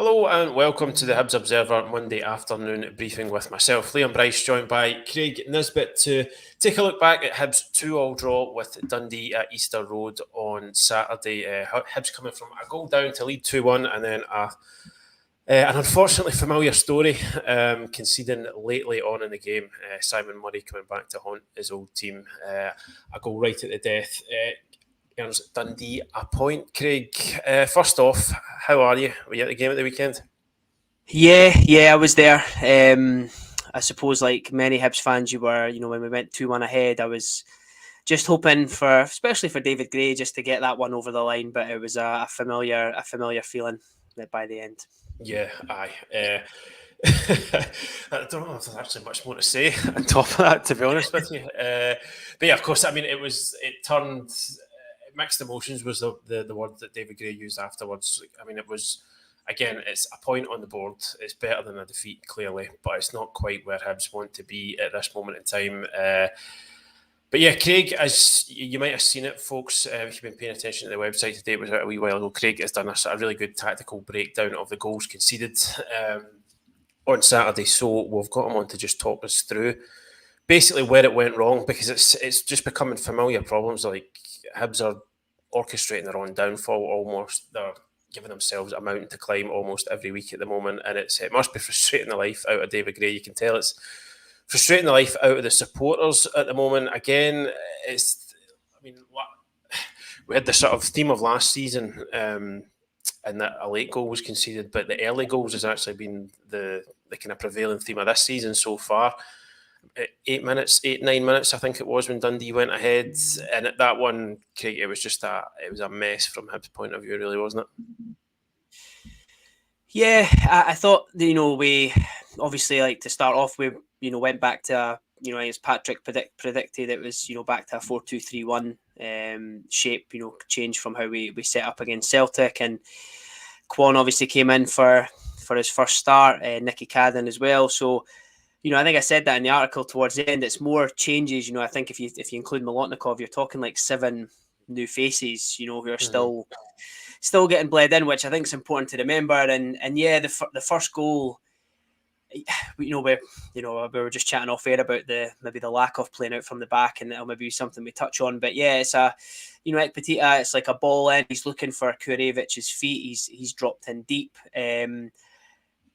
Hello and welcome to the Hibs Observer Monday afternoon briefing with myself, Liam Bryce, joined by Craig Nisbet to take a look back at Hibs' 2-2 draw with Dundee at Easter Road on Saturday. Hibs coming from a goal down to lead 2-1 and then an unfortunately familiar story, conceding lately on in the game. Simon Murray coming back to haunt his old team. A goal right at the death. Earns Dundee a point. Craig, first off, how are you? Were you at the game at the weekend? Yeah, I was there. I suppose, like many Hibs fans, you were. When we went 2-1 ahead, I was just hoping for, especially for David Gray, just to get that one over the line. But it was a familiar feeling by the end. Yeah, aye. I don't know if there's actually much more to say on top of that, to be honest with you. But yeah, of course, I mean, it turned mixed emotions was the word that David Gray used afterwards. I mean, it was, again, it's a point on the board. It's better than a defeat, clearly, but it's not quite where Hibs want to be at this moment in time. But yeah, Craig, as you might have seen it, folks, if you've been paying attention to the website today, it was a wee while ago, Craig has done a really good tactical breakdown of the goals conceded on Saturday. So we've got him on to just talk us through basically where it went wrong, because it's just becoming familiar problems. Like Hibs are orchestrating their own downfall almost. They're giving themselves a mountain to climb almost every week at the moment, and it must be frustrating the life out of David Gray. You can tell it's frustrating the life out of the supporters at the moment. Again, we had the sort of theme of last season, and that a late goal was conceded, but the early goals has actually been the kind of prevailing theme of this season so far. 9 minutes, I think it was, when Dundee went ahead, and at that one, Craig, it was a mess from Hibs' point of view, really, wasn't it? Yeah, I thought we obviously, like, to start off with, went back to as Patrick predicted, it was back to a 4-2-3-1 shape, change from how we set up against Celtic, and Kwon obviously came in for his first start, Nicky Cadden as well. So I think I said that in the article towards the end. It's more changes. I think if you include Molotnikov, you're talking like 7 new faces. Who are still getting bled in, which I think is important to remember. And yeah, the first goal, we were just chatting off air about maybe the lack of playing out from the back, and that'll maybe be something we touch on. But yeah, it's Ekpiteta, it's like a ball in. He's looking for Kurevic's feet. He's dropped in deep.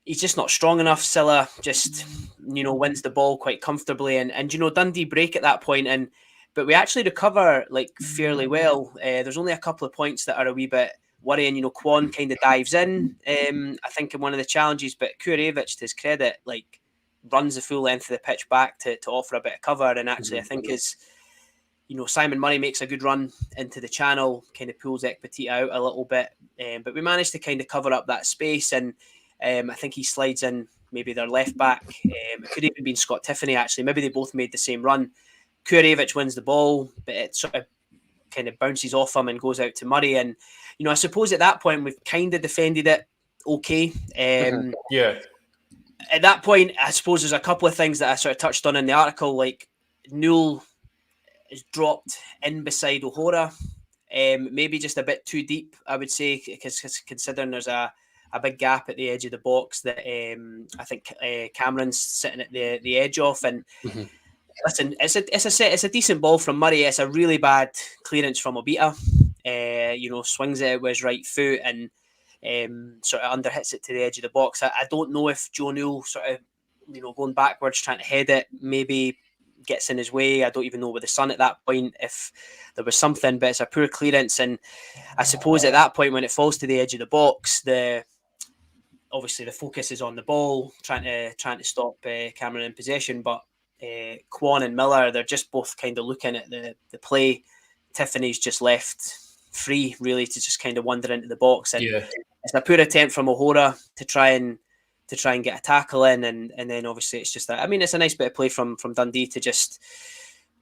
He's just not strong enough. Silla just, wins the ball quite comfortably. And Dundee break at that point, but we actually recover like fairly well. There's only a couple of points that are a wee bit worrying. Kwon kind of dives in, I think, in one of the challenges, but Kurevic, to his credit, like, runs the full length of the pitch back to offer a bit of cover. And actually, I think Simon Murray makes a good run into the channel, kind of pulls Ekpiteta out a little bit. But we managed to kind of cover up that space, and I think he slides in maybe their left back. It could even been Scott Tiffany, actually. Maybe they both made the same run. Kurevic wins the ball, but it sort of kind of bounces off him and goes out to Murray. And, I suppose at that point, we've kind of defended it okay. Yeah. At that point, I suppose there's a couple of things that I sort of touched on in the article, like Newell is dropped in beside O'Hora. Maybe just a bit too deep, I would say, because considering there's a big gap at the edge of the box that I think Cameron's sitting at the edge of. And listen, it's a decent ball from Murray. It's a really bad clearance from Obita. Swings it with his right foot and sort of underhits it to the edge of the box. I don't know if Joe Newell sort of going backwards trying to head it maybe gets in his way. I don't even know with the sun at that point if there was something, but it's a poor clearance. And I suppose at that point, when it falls to the edge of the box, obviously the focus is on the ball, trying to stop Cameron in possession. But Kwon and Miller, they're just both kind of looking at the play. Tiffany's just left free, really, to just kind of wander into the box, and it's a poor attempt from O'Hora to try and get a tackle in, and then obviously it's just that. I mean, it's a nice bit of play from Dundee to just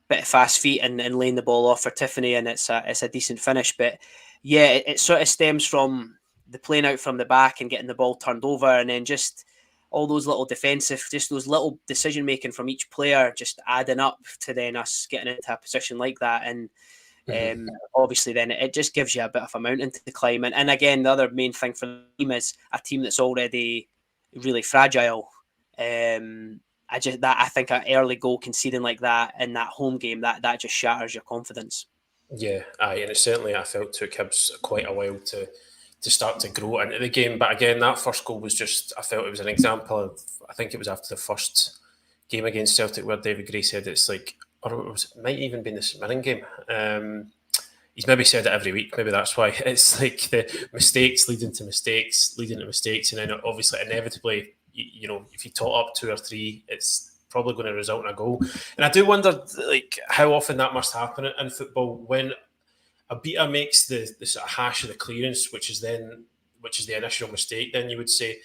bit of fast feet and laying the ball off for Tiffany, and it's a decent finish. But yeah, it sort of stems from the playing out from the back and getting the ball turned over, and then just all those little just those little decision making from each player just adding up to then us getting into a position like that. And Obviously then it just gives you a bit of a mountain to climb. And again, the other main thing for the team is a team that's already really fragile. I think an early goal conceding like that in that home game, that just shatters your confidence. Yeah, aye, and it certainly I felt took Hibs quite a while to start to grow into the game. But again, that first goal was just, I felt it was an example of, I think it was after the first game against Celtic where David Gray said it's like, or it might even been the St Mirren game. He's maybe said it every week. Maybe that's why it's like the mistakes leading to mistakes, and then obviously inevitably, if you tot up 2 or 3, it's probably going to result in a goal. And I do wonder, like, how often that must happen in football when a beater makes the sort of hash of the clearance, which is the initial mistake. Then you would say,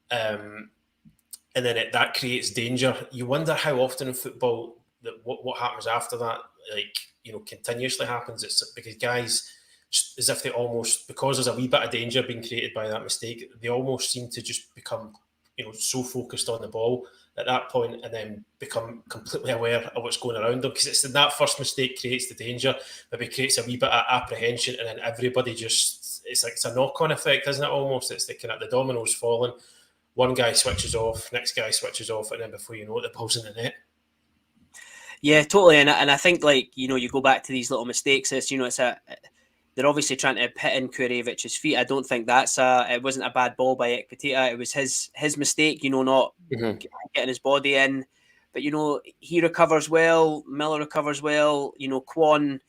and then that creates danger. You wonder how often in football that what happens after that, like, continuously happens. It's because guys, as if they almost, because there's a wee bit of danger being created by that mistake, they almost seem to just become, so focused on the ball at that point, and then become completely aware of what's going around them. Because it's that first mistake creates the danger, maybe creates a wee bit of apprehension, and then everybody just, it's like it's a knock-on effect, isn't it? Almost, it's the kind of the dominoes falling. One guy switches off, next guy switches off, and then before you know it, the ball's in the net. Yeah, totally. And I think, like, you go back to these little mistakes. They're obviously trying to hit in Kurevic's feet. I don't think it wasn't a bad ball by Ekpiteta. It was his mistake, not getting his body in. But, he recovers well. Miller recovers well. Kwon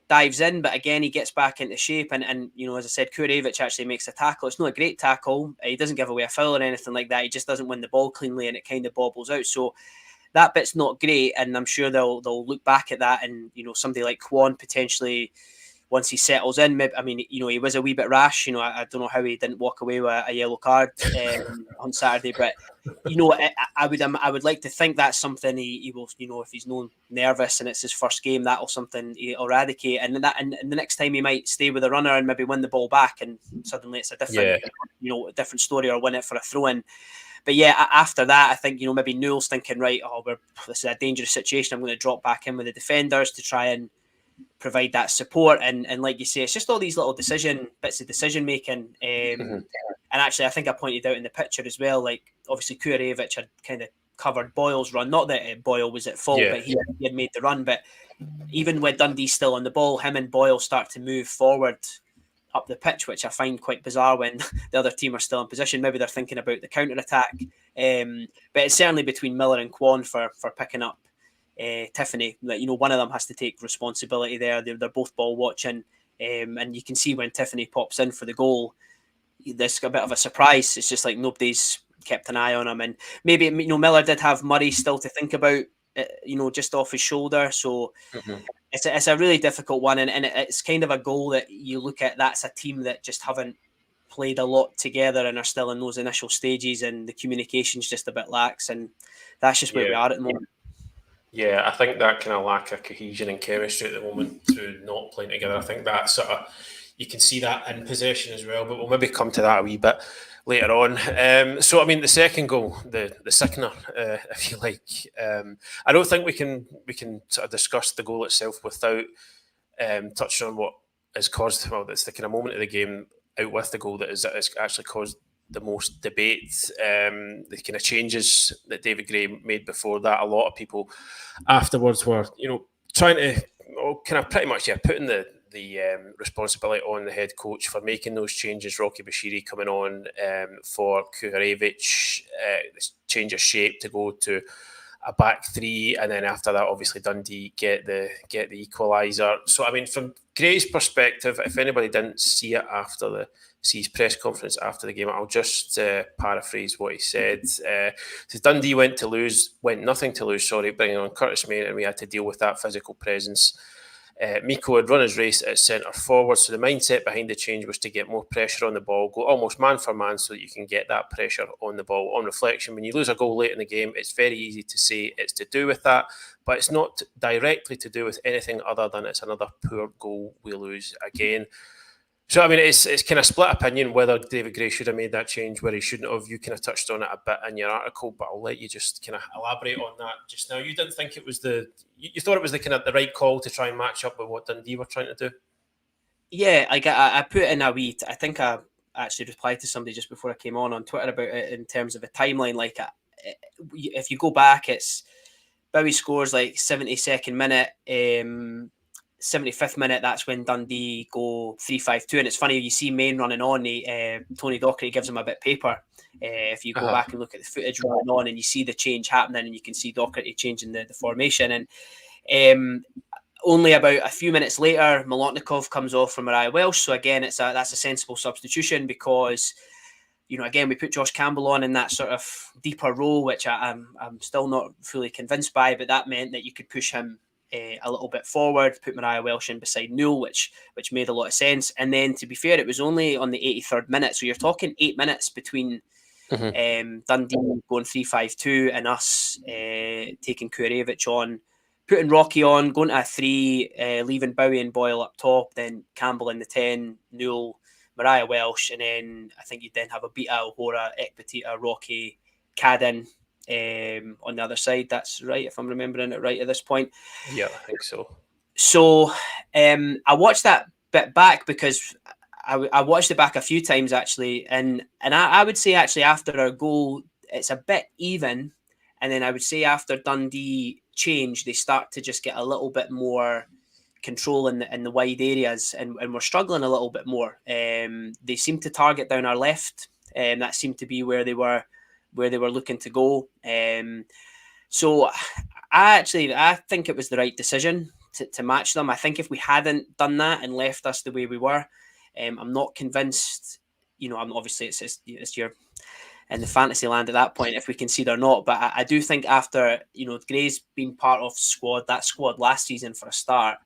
dives in, but again, he gets back into shape. And as I said, Kurevic actually makes a tackle. It's not a great tackle. He doesn't give away a foul or anything like that. He just doesn't win the ball cleanly, and it kind of bobbles out. So that bit's not great, and I'm sure they'll look back at that, and somebody like Kwon potentially, once he settles in, maybe, I mean, he was a wee bit rash. I don't know how he didn't walk away with a yellow card on Saturday, but I would like to think that's something he will, if he's known nervous and it's his first game, that'll something he'll eradicate, and the next time he might stay with a runner and maybe win the ball back, and suddenly it's a different different story, or win it for a throw in. But yeah, after that, I think, maybe Newell's thinking, right, this is a dangerous situation. I'm going to drop back in with the defenders to try and provide that support. And like you say, it's just all these little bits of decision making. And actually, I think I pointed out in the picture as well, like, obviously Kurevic had kind of covered Boyle's run. Not that Boyle was at fault, but he had made the run. But even with Dundee still on the ball, him and Boyle start to move forward up the pitch, which I find quite bizarre when the other team are still in position. Maybe they're thinking about the counter-attack. But it's certainly between Miller and Kwon for picking up Tiffany. One of them has to take responsibility there. They're both ball watching. And you can see when Tiffany pops in for the goal, there's a bit of a surprise. It's just like nobody's kept an eye on him. And maybe, Miller did have Murray still to think about, just off his shoulder. So it's a really difficult one, and it's kind of a goal that you look at. That's a team that just haven't played a lot together and are still in those initial stages, and the communication's just a bit lax, and that's just where we are at the moment. Yeah, I think that kind of lack of cohesion and chemistry at the moment through not playing together. I think that sort of, you can see that in possession as well, but we'll maybe come to that a wee bit later on. So, I mean, the second goal, the sickener, if you like, I don't think we can sort of discuss the goal itself without touching on what has caused, well, it's the kind of moment of the game out with the goal that has actually caused the most debate. The kind of changes that David Gray made before that, a lot of people afterwards were, trying to kind of pretty much putting the responsibility on the head coach for making those changes. Rocky Bashiri coming on for Kurevic, this change of shape to go to a back three, and then after that, obviously Dundee get the equaliser. So, I mean, from Gray's perspective, if anybody didn't see it after see his press conference after the game, I'll just paraphrase what he said. Says Dundee went nothing to lose, bringing on Curtis Main, and we had to deal with that physical presence. Miko had run his race at centre forward, so the mindset behind the change was to get more pressure on the ball, go almost man for man so that you can get that pressure on the ball. On reflection, when you lose a goal late in the game, it's very easy to say it's to do with that, but it's not directly to do with anything other than it's another poor goal we lose again. So, I mean, it's kind of split opinion whether David Gray should have made that change, where he shouldn't have. You kind of touched on it a bit in your article, but I'll let you just kind of elaborate on that just now. You didn't think it was you thought it was the kind of the right call to try and match up with what Dundee were trying to do? Yeah, I put in a wee. I think I actually replied to somebody just before I came on Twitter about it in terms of a timeline. Like, if you go back, it's Bowie scores like 72nd minute, 75th minute. That's when Dundee go 3-5-2, and it's funny you see Main running on. Tony Docherty gives him a bit of paper. If you go back and look at the footage running on, and you see the change happening, and you can see Docherty changing the formation, and only about a few minutes later, Milotnikov comes off from Mariah Welsh. So again, that's a sensible substitution because, again, we put Josh Campbell on in that sort of deeper role, which I'm still not fully convinced by, but that meant that you could push him a little bit forward, put Mariah Welsh in beside Newell, which made a lot of sense. And then, to be fair, it was only on the 83rd minute. So you're talking 8 minutes between Dundee going 3-5-2 and us taking Kurevich on, putting Rocky on, going to a 3, leaving Bowie and Boyle up top, then Campbell in the 10, Newell, Mariah Welsh, and then I think you'd then have a Bita, O'Hora, Ekpitita, Rocky, Cadden on the other side. That's right, if I'm remembering it right at this point. Yeah, I think so. So I watched that bit back because I watched it back a few times actually, and I would say actually after our goal, it's a bit even. And then I would say after Dundee change, they start to just get a little bit more control in the wide areas, and we're struggling a little bit more. They seem to target down our left, and that seemed to be where they were looking to go. So I think it was the right decision to match them. I think if we hadn't done that and left us the way we were, I'm not convinced. I'm obviously it's your in the fantasy land at that point if we concede or not. But I do think after Gray's been part of that squad last season for a start,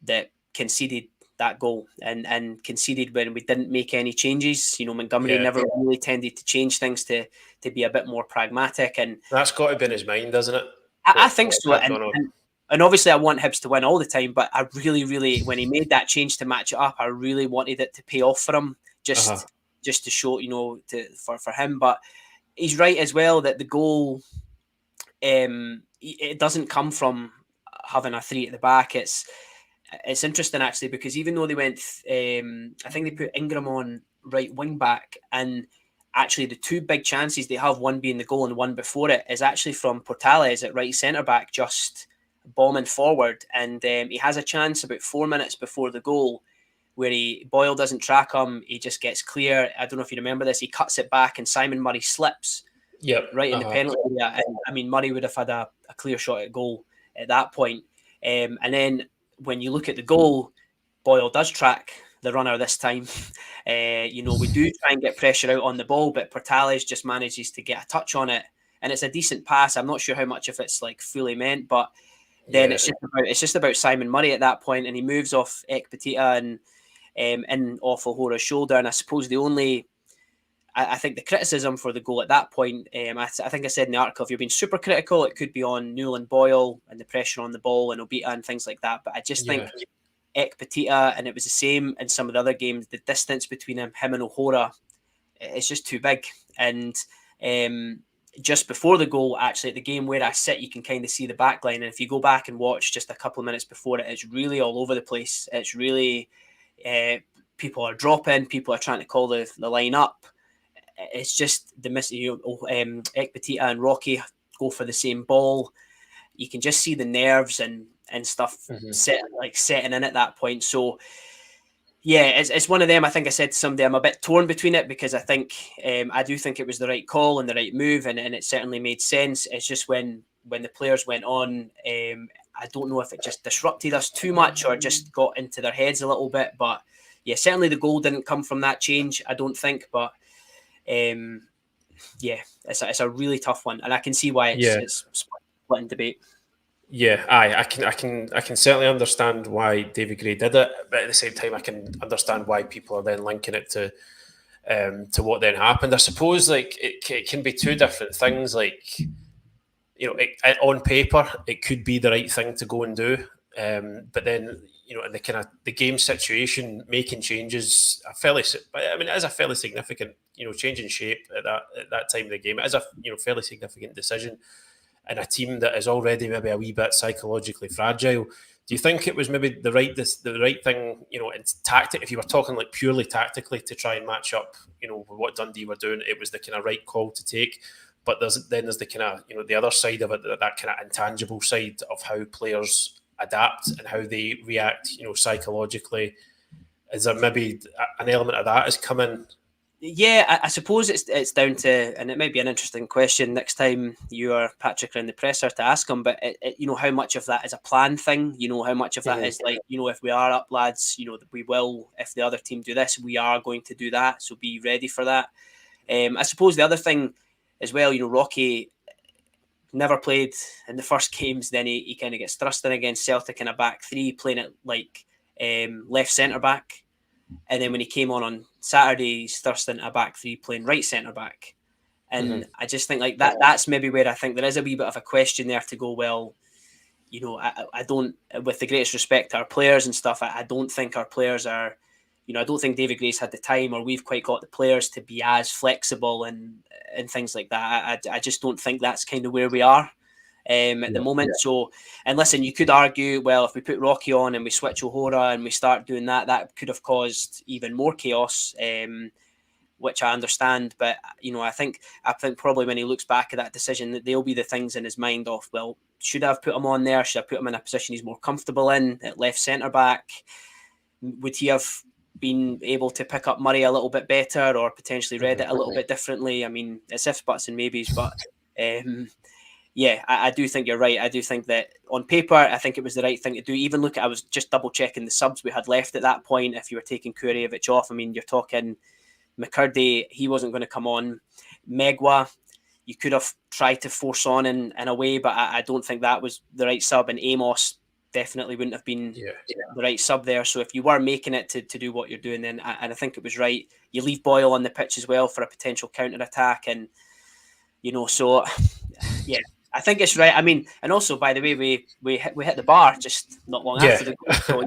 that conceded that goal and conceded when we didn't make any changes. Montgomery never really tended to change things to be a bit more pragmatic, and that's got to be in his mind, doesn't it? I think so. And obviously I want Hibs to win all the time, but I really, really, when he made that change to match it up, I really wanted it to pay off for him, just to show, for him. But he's right as well that the goal, it doesn't come from having a 3 at the back. It's interesting actually, because even though they went, I think they put Ingram on right wing back, and actually the 2 big chances they have, one being the goal and one before it, is actually from Portales at right centre back, just bombing forward. And he has a chance about 4 minutes before the goal where Boyle doesn't track him. He just gets clear. I don't know if you remember this. He cuts it back and Simon Murray slips right in the penalty area. And I mean, Murray would have had a clear shot at goal at that point. And then when you look at the goal, Boyle does track the runner this time. We do try and get pressure out on the ball, but Portales just manages to get a touch on it. And it's a decent pass. I'm not sure how much of it's like fully meant, but then it's just about Simon Murray at that point, and he moves off Ekpitita and in off O'Hora's shoulder. And I suppose I think the criticism for the goal at that point, I think I said in the article, if you're being super critical, it could be on Newell and Boyle and the pressure on the ball and Obita and things like that. But I just think Ekpitita, and it was the same in some of the other games, the distance between him and O'Hora, it's just too big. And just before the goal, actually, at the game where I sit, you can kind of see the back line. And if you go back and watch just a couple of minutes before it, it's really all over the place. It's really, people are dropping, people are trying to call the line up. It's just the Ekpitita and Rocky go for the same ball. You can just see the nerves and stuff setting in at that point. So, yeah, it's one of them. I think I said to somebody, I'm a bit torn between it because I think I do think it was the right call and the right move, and it certainly made sense. It's just when the players went on, I don't know if it just disrupted us too much or just got into their heads a little bit. But yeah, certainly the goal didn't come from that change, I don't think. But it's a really tough one, and I can see why it's split in debate. Yeah, I can certainly understand why David Gray did it, but at the same time, I can understand why people are then linking it to what then happened. I suppose it can be 2 different things. On paper, it could be the right thing to go and do, But then, in the kind of the game situation, making changes, it is a fairly significant, change in shape at that time of the game. It is a, fairly significant decision in a team that is already maybe a wee bit psychologically fragile. Do you think it was maybe the right thing, in tactic? If you were talking like purely tactically to try and match up, with what Dundee were doing, it was the kind of right call to take. But there's the kind of, the other side of it, that kind of intangible side of how players adapt and how they react, psychologically. Is there maybe an element of that is coming? Yeah, I suppose it's down to, and it might be an interesting question next time you or Patrick are in the presser to ask him, but how much of that is a plan thing, how much of that is like, if we are up, lads, we will, if the other team do this, we are going to do that, so be ready for that. I suppose the other thing as well, Rocky never played in the first games, then he kind of gets thrust in against Celtic in a back three, playing it like left centre back. And then when he came on Saturday, he's thrust into a back three playing right centre back. And I just think like that's maybe where I think there is a wee bit of a question there to go, well, I don't, with the greatest respect to our players and stuff, I don't think our players are, I don't think David Gray's had the time, or we've quite got the players to be as flexible and things like that. I just don't think that's kind of where we are. At the moment. So, and listen, you could argue, well, if we put Rocky on and we switch O'Hora and we start doing that could have caused even more chaos, which I understand. But I think probably when he looks back at that decision, there'll be the things in his mind of, well, should I have put him on there? Should I put him in a position he's more comfortable in at left centre back? Would he have been able to pick up Murray a little bit better, or potentially read it a little bit differently? I mean, it's ifs, buts, and maybes, but. Yeah, I do think you're right. I do think that on paper, I think it was the right thing to do. Even look at, I was just double checking the subs we had left at that point. If you were taking Kurevich off, I mean, you're talking McCurdy, he wasn't going to come on. Megwa, you could have tried to force on in a way, but I don't think that was the right sub. And Amos definitely wouldn't have been the right sub there. So if you were making it to do what you're doing, then I think it was right. You leave Boyle on the pitch as well for a potential counter attack, and so yeah. I think it's right. I mean, and also, by the way, we hit the bar just not long after the goal. So,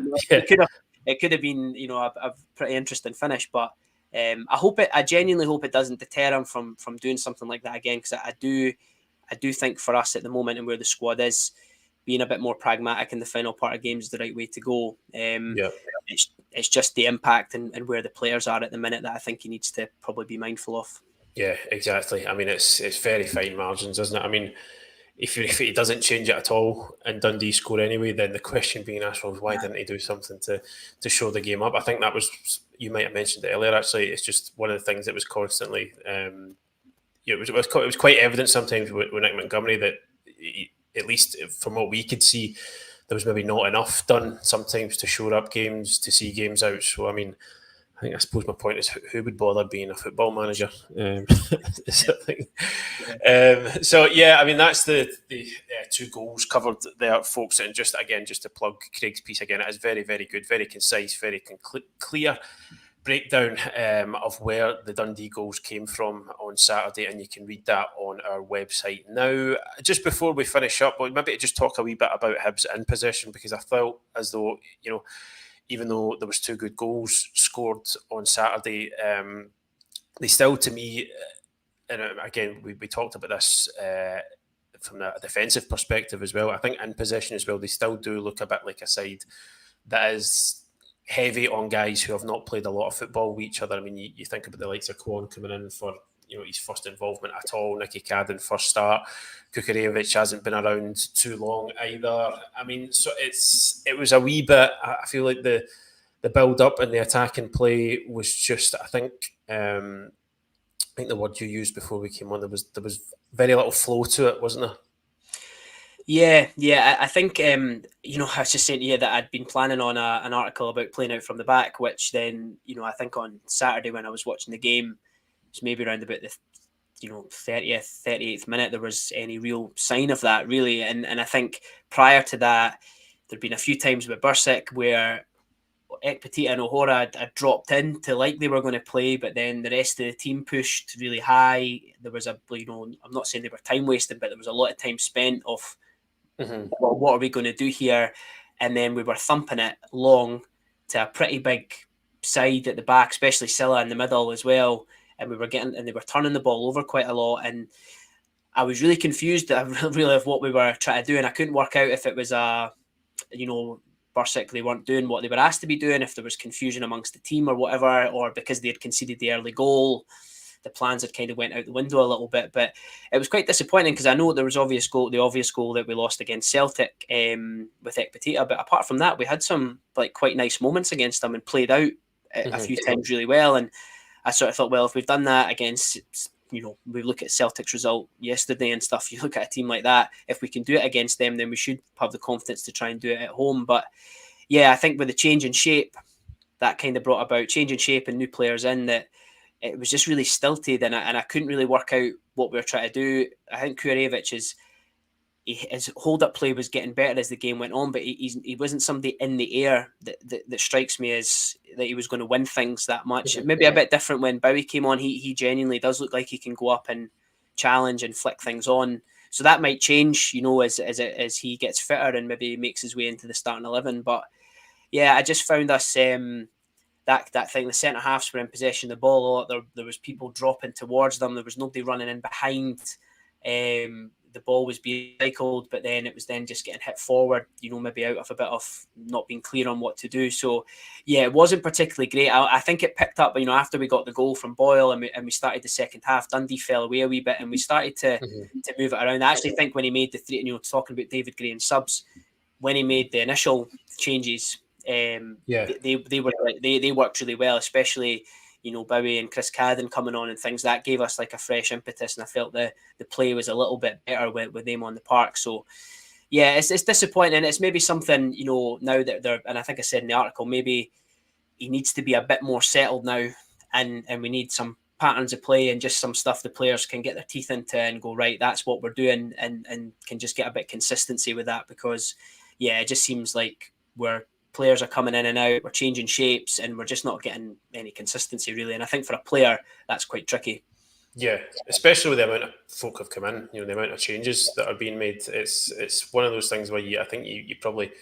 it could have been a pretty interesting finish. But I genuinely hope it doesn't deter him from doing something like that again, because I do think for us at the moment and where the squad is, being a bit more pragmatic in the final part of games is the right way to go. It's just the impact and where the players are at the minute that I think he needs to probably be mindful of. Yeah, exactly. I mean, it's very fine margins, isn't it? I mean, if he doesn't change it at all and Dundee score anyway, then the question being asked was, why didn't he do something to show the game up? I think that was, you might have mentioned it earlier, actually. It's just one of the things that was constantly, it was quite evident sometimes with Nick Montgomery that at least from what we could see, there was maybe not enough done sometimes to shore up games, to see games out. So, I mean, I suppose my point is, who would bother being a football manager? So yeah, I mean, that's the two goals covered there, folks. And just to plug Craig's piece again, it is very, very good, very concise, very clear breakdown of where the Dundee goals came from on Saturday, and you can read that on our website. Now, just before we finish up, maybe just talk a wee bit about Hibs in possession, because I felt as though, even though there was two good goals scored on Saturday, they still, to me, and again, we talked about this from a defensive perspective as well. I think in possession as well, they still do look a bit like a side that is heavy on guys who have not played a lot of football with each other. I mean, you think about the likes of Kwon coming in for his first involvement at all, Nicky Cadden first start, Kukurevich hasn't been around too long either. I mean, so it was a wee bit, I feel like the build up and the attacking play was just, I think the word you used before we came on, there was very little flow to it, wasn't there? Yeah. I think, I was just saying to you that I'd been planning on an article about playing out from the back, which then, I think on Saturday when I was watching the game, it's maybe around about the 30th, 38th minute, there was any real sign of that, really. And I think prior to that, there'd been a few times with Bursic where Ekpetita and O'Hora had dropped in to like they were going to play, but then the rest of the team pushed really high. There was I'm not saying they were time wasting, but there was a lot of time spent of, well, what are we going to do here? and then we were thumping it long to a pretty big side at the back, especially Silla in the middle as well. And they were turning the ball over quite a lot. And I was really confused really of what we were trying to do. And I couldn't work out if it was Bursic, they weren't doing what they were asked to be doing, if there was confusion amongst the team or whatever, or because they had conceded the early goal, the plans had kind of went out the window a little bit. But it was quite disappointing because I know there was the obvious goal that we lost against Celtic with Ekpiteta, but apart from that, we had some quite nice moments against them and played out a few times really well. And I sort of thought, well, if we've done that against, we look at Celtic's result yesterday and stuff, you look at a team like that, if we can do it against them, then we should have the confidence to try and do it at home. But yeah, I think with the change in shape, that kind of brought about change in shape and new players in, that it was just really stilted, and I couldn't really work out what we were trying to do. I think Kurevich his hold-up play was getting better as the game went on, but he wasn't somebody in the air that strikes me as that he was going to win things that much. Maybe a bit different when Bowie came on. He genuinely does look like he can go up and challenge and flick things on. So that might change, as he gets fitter and maybe makes his way into the starting 11. But yeah, I just found us that thing. The centre halves were in possession of the ball a lot. There was people dropping towards them. There was nobody running in behind. The ball was being cycled, but then it was just getting hit forward, maybe out of a bit of not being clear on what to do. So yeah, it wasn't particularly great. I think it picked up, after we got the goal from Boyle and we started the second half, Dundee fell away a wee bit and we started to move it around. I actually think when he made the three, talking about David Gray and subs, when he made the initial changes, they worked really well, especially Bowie and Chris Cadden coming on and things. That gave us a fresh impetus, and I felt the play was a little bit better with them on the park. So yeah, it's disappointing. It's maybe something now that they're, and I think I said in the article, maybe he needs to be a bit more settled now, and we need some patterns of play and just some stuff the players can get their teeth into and go, right, that's what we're doing, and can just get a bit consistency with that, because yeah, it just seems like players are coming in and out, we're changing shapes, and we're just not getting any consistency really. And I think for a player, that's quite tricky. Yeah, especially with the amount of folk have come in, the amount of changes that are being made. It's one of those things where I think you probably,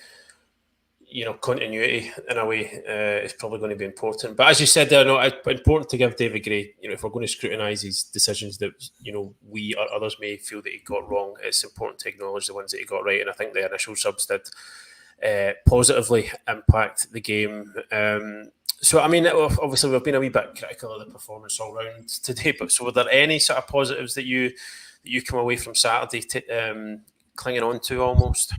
continuity in a way is probably going to be important. But as you said there, it's important to give David Gray, if we're going to scrutinise his decisions that, we or others may feel that he got wrong, it's important to acknowledge the ones that he got right. And I think the initial subs did positively impact the game. So, I mean, obviously we've been a wee bit critical of the performance all round today, but so were there any sort of positives that you come away from Saturday clinging on to almost?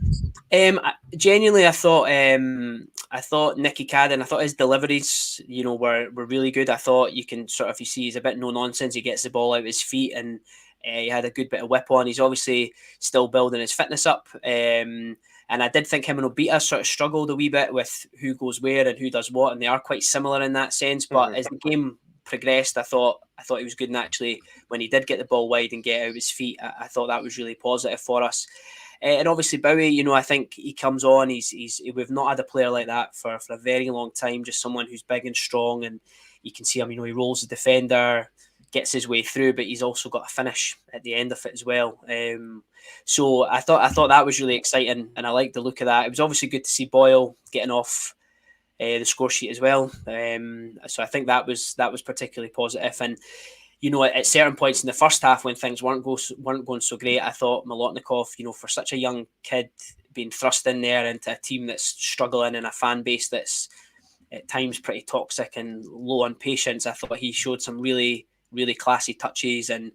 Genuinely, I thought Nicky Cadden, I thought his deliveries, were really good. I thought you see he's a bit no nonsense. He gets the ball out of his feet, and he had a good bit of whip on. He's obviously still building his fitness up. And I did think him and Obita sort of struggled a wee bit with who goes where and who does what, and they are quite similar in that sense. But as the game progressed, I thought he was good. And actually, when he did get the ball wide and get out of his feet, I thought that was really positive for us. And obviously Bowie, I think he comes on. We've not had a player like that for a very long time. Just someone who's big and strong, and you can see him. He rolls the defender, gets his way through, but he's also got a finish at the end of it as well. So I thought that was really exciting, and I liked the look of that. It was obviously good to see Boyle getting off the score sheet as well. So I think that was particularly positive. And at certain points in the first half when things weren't going so great, I thought Molotnikov, for such a young kid being thrust in there into a team that's struggling and a fan base that's at times pretty toxic and low on patience, I thought he showed some really, really classy touches and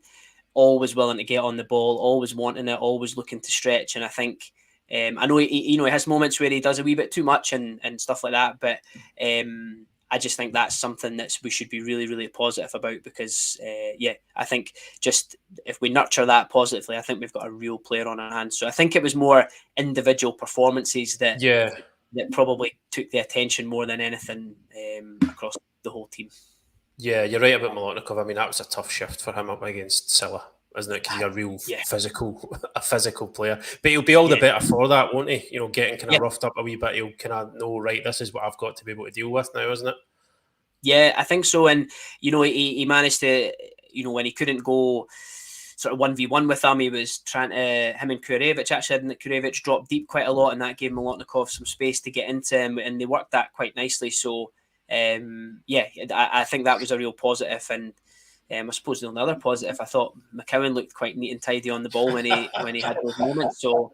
always willing to get on the ball, always wanting it, always looking to stretch. And I think, I know he has moments where he does a wee bit too much and stuff like that, but I just think that's something that we should be really, really positive about, because I think just if we nurture that positively, I think we've got a real player on our hands. So I think it was more individual performances that probably took the attention more than anything across the whole team. Yeah, you're right about Molotnikov. I mean, that was a tough shift for him up against Silla, isn't it? Because he's a real physical player. But he'll be all the better for that, won't he? Getting kind of roughed up a wee bit. He'll kind of know, right, this is what I've got to be able to deal with now, isn't it? Yeah, I think so. And, he managed to, when he couldn't go sort of 1v1 with him. He was trying to, him and Kurevich actually, and Kurevich dropped deep quite a lot, and that gave Molotnikov some space to get into him, and they worked that quite nicely. So, I think that was a real positive. And I suppose the other positive, I thought McCowan looked quite neat and tidy on the ball when he had those moments. So,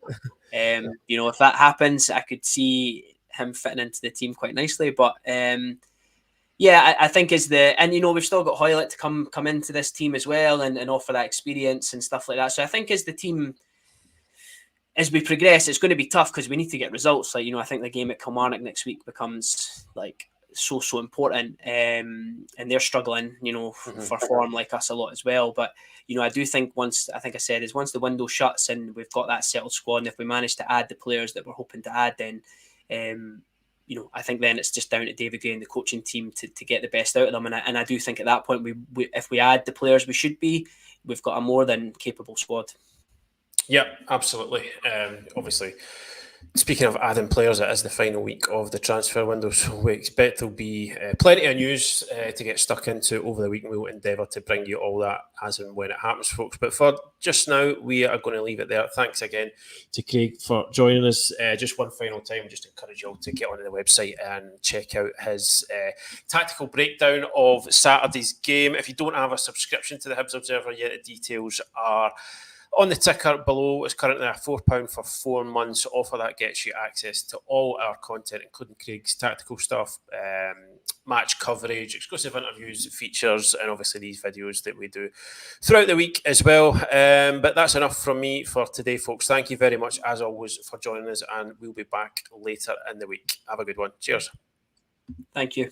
if that happens, I could see him fitting into the team quite nicely. But I think we've still got Hoylett to come into this team as well and offer that experience and stuff like that. So I think as the team, as we progress, it's going to be tough because we need to get results. Like, I think the game at Kilmarnock next week becomes like so important, and they're struggling, for form like us a lot as well. But I do think once the window shuts and we've got that settled squad, and if we manage to add the players that we're hoping to add, then I think then it's just down to David Gray and the coaching team to get the best out of them. And I do think at that point, we if we add the players we should be, we've got a more than capable squad. Yeah, absolutely. Obviously, speaking of adding players, it is the final week of the transfer window, so we expect there'll be plenty of news to get stuck into over the week, and we'll endeavour to bring you all that as and when it happens, folks. But for just now, we are going to leave it there. Thanks again to Craig for joining us. Just one final time, just encourage you all to get onto the website and check out his tactical breakdown of Saturday's game. If you don't have a subscription to the Hibs Observer yet, the details are on the ticker below. It's currently a £4 for 4 months offer that gets you access to all our content, including Craig's tactical stuff, match coverage, exclusive interviews, features, and obviously these videos that we do throughout the week as well. But that's enough from me for today, folks. Thank you very much, as always, for joining us, and we'll be back later in the week. Have a good one. Cheers. Thank you.